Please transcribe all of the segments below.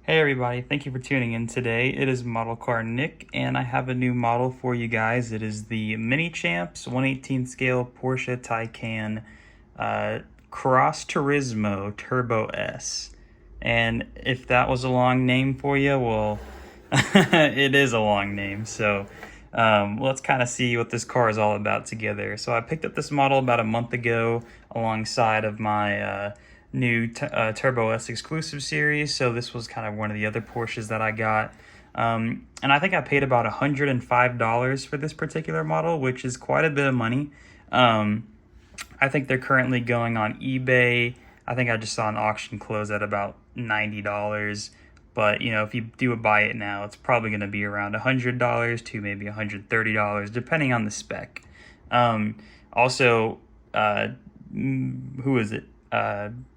Hey everybody, thank you for tuning in today. It is Model Car Nick, and I have a new model for you guys. It is the Minichamps 1/18 scale Porsche Tycan Cross Turismo Turbo S. And if that was a long name for you, well, it is a long name. So let's kind of see what this car is all about together. So I picked up this model about a month ago alongside of my new Turbo S exclusive series. So this was kind of one of the other Porsches that I got. And I think I paid about $105 for this particular model, which is quite a bit of money. I think they're currently going on eBay. I think I just saw an auction close at about $90. But, if you do buy it now, it's probably going to be around $100 to maybe $130, depending on the spec. Also, who is it?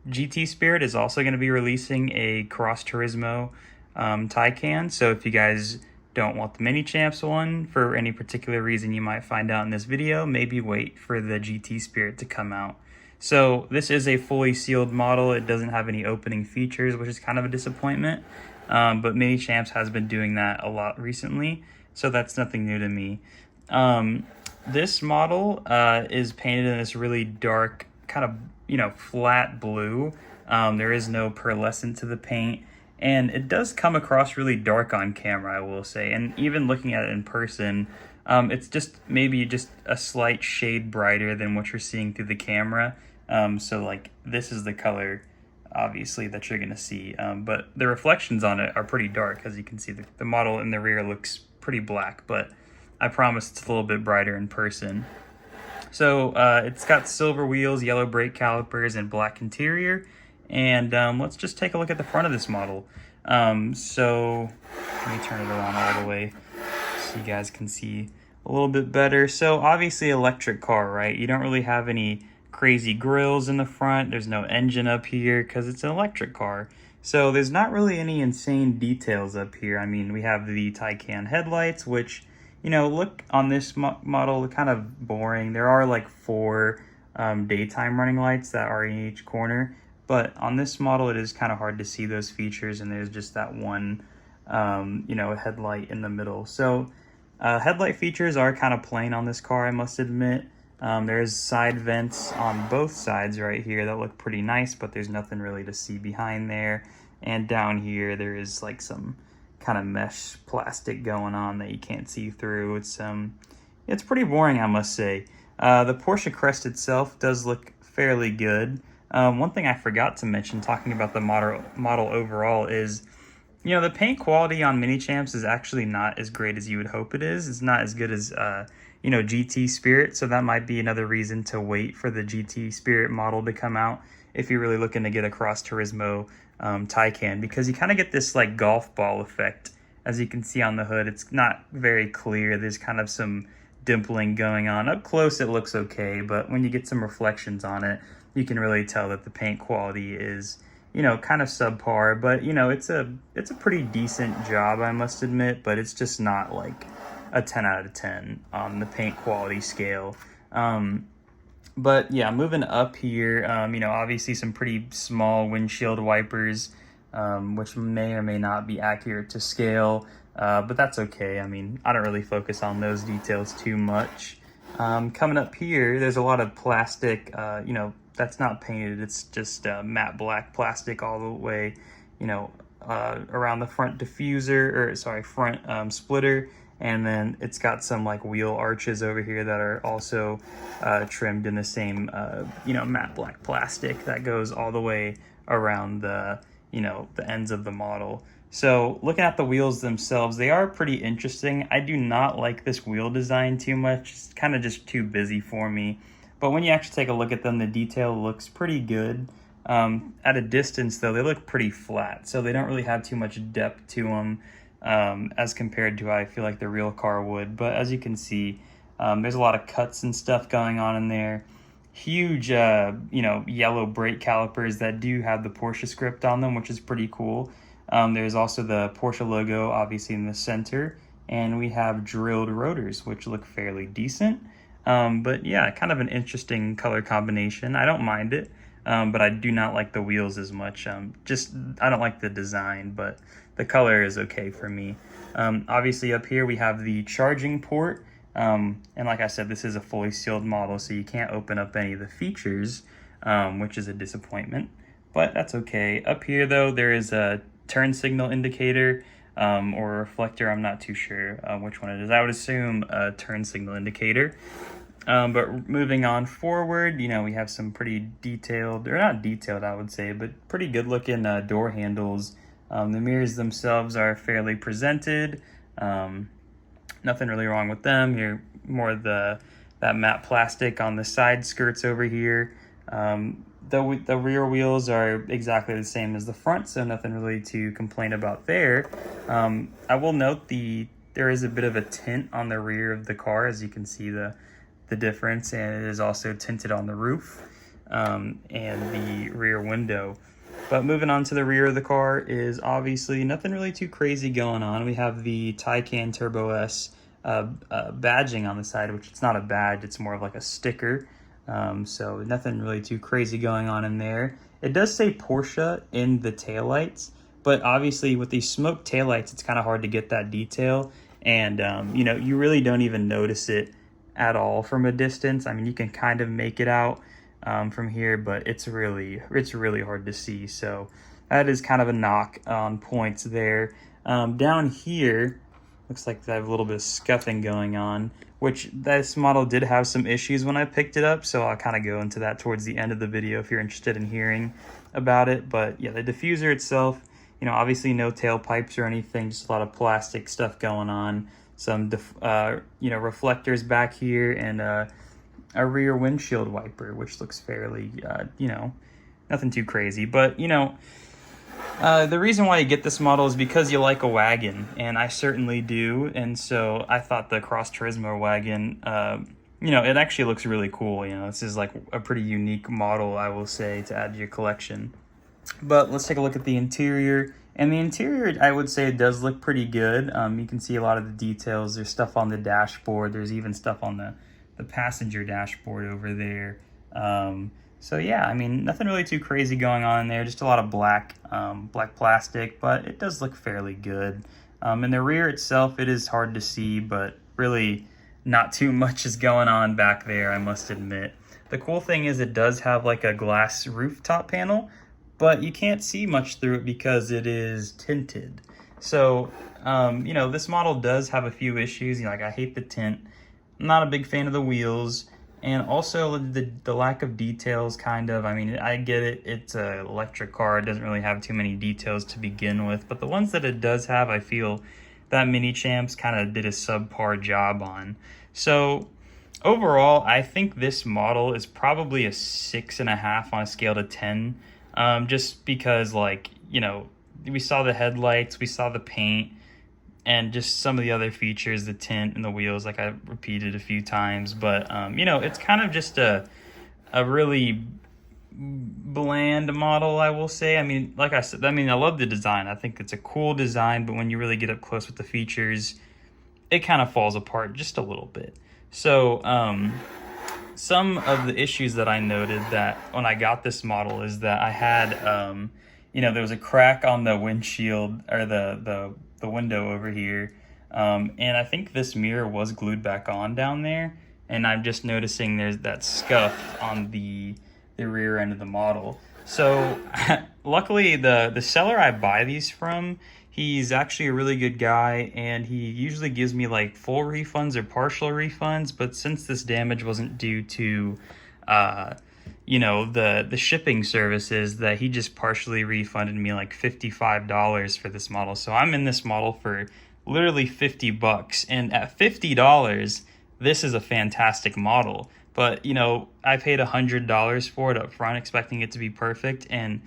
GT Spirit is also going to be releasing a Cross Turismo Tycan. So if you guys don't want the Minichamps one for any particular reason you might find out in this video, maybe wait for the GT Spirit to come out. So this is a fully sealed model. It doesn't have any opening features, which is kind of a disappointment. But Minichamps has been doing that a lot recently, so that's nothing new to me. This model is painted in this really dark, kind of flat blue. There is no pearlescent to the paint, and it does come across really dark on camera, I will say. And even looking at it in person, it's just maybe just a slight shade brighter than what you're seeing through the camera. So like this is the color, obviously, that you're gonna see. But the reflections on it are pretty dark. As you can see, the model in the rear looks pretty black, but I promise it's a little bit brighter in person. So it's got silver wheels, yellow brake calipers, and black interior. And let's just take a look at the front of this model. So let me turn it around all the way so you guys can see a little bit better. So obviously electric car, right? You don't really have any crazy grills in the front. There's no engine up here because it's an electric car. So there's not really any insane details up here. I mean, we have the Tycan headlights, which, look on this model kind of boring. There are like 4 daytime running lights that are in each corner, but on this model it is kind of hard to see those features, and there's just that one headlight in the middle. So headlight features are kind of plain on this car, I must admit. There's side vents on both sides right here that look pretty nice, but there's nothing really to see behind there. And down here there is like some kind of mesh plastic going on that you can't see through. It's pretty boring, I must say. The Porsche crest itself does look fairly good. One thing I forgot to mention talking about the model overall is, the paint quality on Minichamps is actually not as great as you would hope it is. It's not as good as GT Spirit, so that might be another reason to wait for the GT Spirit model to come out if you're really looking to get a Cross Turismo Tycan, because you kind of get this like golf ball effect. As you can see on the hood, it's not very clear. There's kind of some dimpling going on. Up close it looks okay, but when you get some reflections on it, you can really tell that the paint quality is kind of subpar. But it's a pretty decent job, I must admit, but it's just not like a 10 out of 10 on the paint quality scale. But yeah, moving up here, obviously some pretty small windshield wipers, which may or may not be accurate to scale, but that's okay. I mean, I don't really focus on those details too much. Coming up here, there's a lot of plastic, that's not painted. It's just matte black plastic all the way, around the front front splitter. And then it's got some like wheel arches over here that are also trimmed in the same, matte black plastic that goes all the way around the ends of the model. So looking at the wheels themselves, they are pretty interesting. I do not like this wheel design too much. It's kind of just too busy for me. But when you actually take a look at them, the detail looks pretty good. At a distance, though, they look pretty flat, so they don't really have too much depth to them. As compared to I feel like the real car would. But as you can see, there's a lot of cuts and stuff going on in there. Huge, yellow brake calipers that do have the Porsche script on them, which is pretty cool. There's also the Porsche logo, obviously, in the center. And we have drilled rotors, which look fairly decent. But yeah, kind of an interesting color combination. I don't mind it. but I do not like the wheels as much. I don't like the design, but the color is okay for me. Obviously up here we have the charging port, and like I said, this is a fully sealed model, so you can't open up any of the features, which is a disappointment, but that's okay. Up here though, there is a turn signal indicator, or a reflector. I'm not too sure which one it is. I would assume a turn signal indicator. But moving on forward, you know, we have some pretty detailed, or not detailed, I would say, but pretty good looking door handles. The mirrors themselves are fairly presented. Nothing really wrong with them. You're more of that matte plastic on the side skirts over here. The rear wheels are exactly the same as the front, so nothing really to complain about there. I will note there is a bit of a tint on the rear of the car, as you can see the difference, and it is also tinted on the roof and the rear window. But moving on to the rear of the car is obviously nothing really too crazy going on. We have the Tycan Turbo S badging on the side, which it's not a badge, it's more of like a sticker. So nothing really too crazy going on in there. It does say Porsche in the taillights, but obviously with these smoked taillights, it's kind of hard to get that detail. And, you know, you really don't even notice it at all from a distance. I mean, you can kind of make it out from here, but it's really hard to see. So that is kind of a knock on points there. Down here, looks like I have a little bit of scuffing going on, which this model did have some issues when I picked it up, so I'll kind of go into that towards the end of the video if you're interested in hearing about it. But yeah, the diffuser itself, you know, obviously no tailpipes or anything, just a lot of plastic stuff going on. Some you know, reflectors back here, and a rear windshield wiper, which looks fairly you know, nothing too crazy. But you know, the reason why you get this model is because you like a wagon, and I certainly do. And so I thought the Cross Turismo wagon, you know, it actually looks really cool. You know, this is like a pretty unique model, I will say, to add to your collection. But let's take a look at the interior. And the interior, I would say, it does look pretty good. You can see a lot of the details. There's stuff on the dashboard. There's even stuff on the passenger dashboard over there. So yeah, I mean, nothing really too crazy going on in there. Just a lot of black plastic, but it does look fairly good. In the rear itself, it is hard to see, but really not too much is going on back there, I must admit. The cool thing is it does have like a glass rooftop panel, but you can't see much through it because it is tinted. So, you know, this model does have a few issues. You know, like, I hate the tint. I'm not a big fan of the wheels. And also the lack of details, kind of. I mean, I get it. It's an electric car. It doesn't really have too many details to begin with. But the ones that it does have, I feel that Minichamps kind of did a subpar job on. So overall, I think this model is probably a 6.5 on a scale to 10. Just because, like, you know, we saw the headlights, we saw the paint, and just some of the other features, the tint and the wheels, like I repeated a few times. But, you know, it's kind of just a really bland model, I will say. I mean, like I said, I mean, I love the design. I think it's a cool design, but when you really get up close with the features, it kind of falls apart just a little bit. So, some of the issues that I noted that when I got this model is that I had, you know, there was a crack on the windshield, or the window over here, and I think this mirror was glued back on down there, and I'm just noticing there's that scuff on the rear end of the model. So luckily the seller I buy these from, he's actually a really good guy, and he usually gives me like full refunds or partial refunds. But since this damage wasn't due to, you know, the shipping services, that he just partially refunded me like $55 for this model. So I'm in this model for literally $50, and at $50, this is a fantastic model. But, you know, I paid $100 for it up front, expecting it to be perfect. And,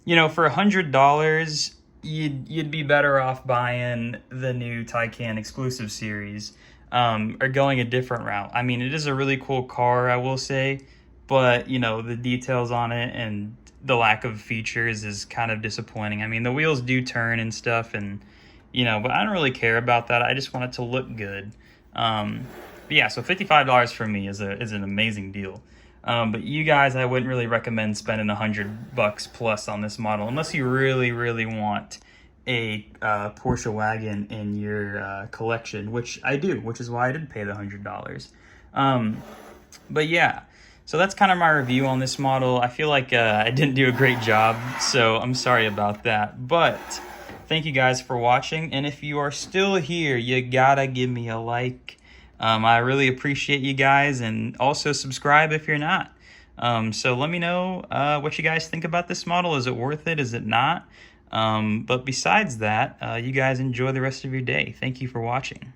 you know, for $100, you'd be better off buying the new Tycan exclusive series, or going a different route. I mean, it is a really cool car, I will say, but, you know, the details on it and the lack of features is kind of disappointing. I mean, the wheels do turn and stuff, and, you know, but I don't really care about that. I just want it to look good. But yeah, so $55 for me is an amazing deal. But you guys, I wouldn't really recommend spending $100 plus on this model unless you really, really want a Porsche wagon in your collection, which I do, which is why I did pay the $100. But yeah, so that's kind of my review on this model. I feel like I didn't do a great job, so I'm sorry about that. But thank you guys for watching, and if you are still here, you gotta give me a like. I really appreciate you guys, and also subscribe if you're not. So let me know what you guys think about this model. Is it worth it? Is it not? But besides that, you guys enjoy the rest of your day. Thank you for watching.